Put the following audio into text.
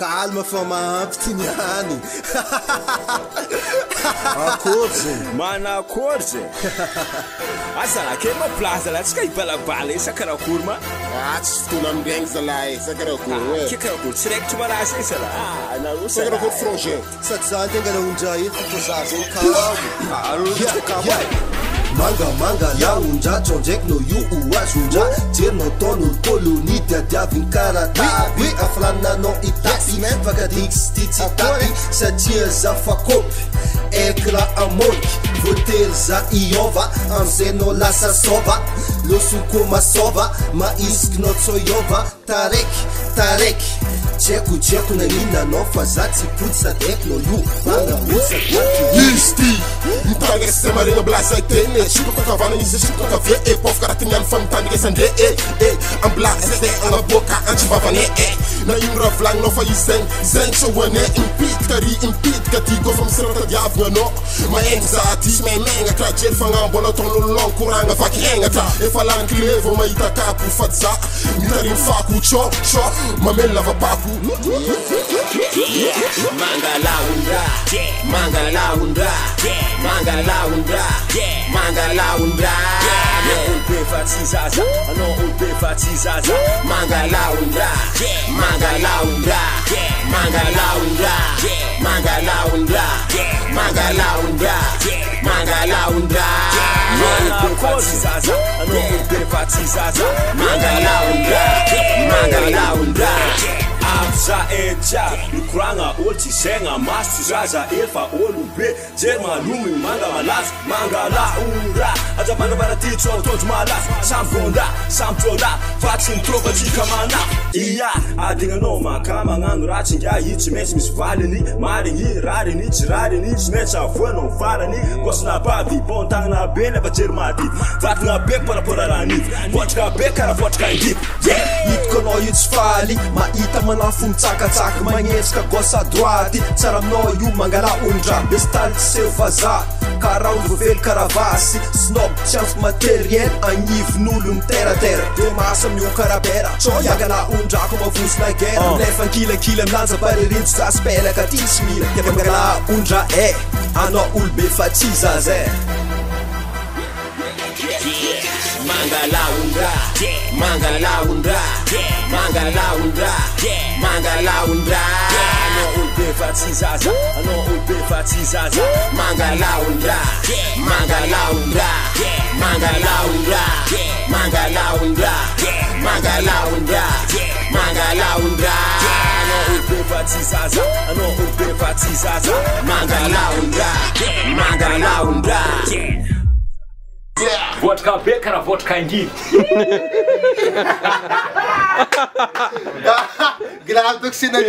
Calma fa mahampy ty niany. Akory zegny. Mana akory zegny. Asa la ke maplaza la tsika hibalabala isa karakory ma. Tsy fotoana amregny zalahy, sa karakory. Ke karakory tsy raiky marasa isa la. Nareo Sa karakory frangin. Sady zany tegna Ngiah iny fa za zegny kamo. Mangala undra tronjek no yu uwazundra Jerno tono koloni diadiavin karatabi Aflana no itasi Vakadix titsitabi Satia za fakopi Ekra amonki Votel za iova Amzeno lasa sova Losuko masova Maisk no tsoyova Tarek Tcheku na nina no fazati putsa dekno yu Banga putsa daki Isti Mtanga sema ringa blasa itene Chico kakavana nisa chico kakavye Pof karatingan famtani kesande Am black sete anga boka anchi bavane Na yungra vlang no fa yiseng Zeng chowane impit kati go from sirata diavna no Ma engzati me menga tra Jel fanga bona tono long kuranga fakienga ta E falang klevo ma ita kapu fatza Mitarin faku cho Ma mela va paku Mangala undra No ulpe fatizaza Mangala undra Mangala undra Abza eja Ikuranga olti senga mastu zaza elfa olube Jerma lumi manga malas Mangala undra Aja bana bana titro tontu malas Samtrola Fatsin tropa jika mana Iya Adinga no makama ngangu rachi Ngiah chimesi misvalini Marini rarini chirarini Chimecha fueno farani Kosna bavi Bontang na bene ba jerma dit Vat nga bek para pora ranit Vodka bekara vodka indip Itkono yutsfali Maita manafum tsakatsaka Magnetsika gosa droite Tsara aminao io mangala undra Bestali tseho vaza Karaha vovely karavasy Snob tsy ampy materiel Agnivin'olo mitera-tera De masa amin'io karabera Mangala undra ko mavosona guerre Nefa nkilakila milanja baririntsy zasy pelaka ty sy mila Dia mangala undra Anao olo be fa tsy zaza Mangala undra No ulpe fatizaza Mangala undra No ulpe fatizaza Mangala undra Vodka bekara vodka indip Grabe que você não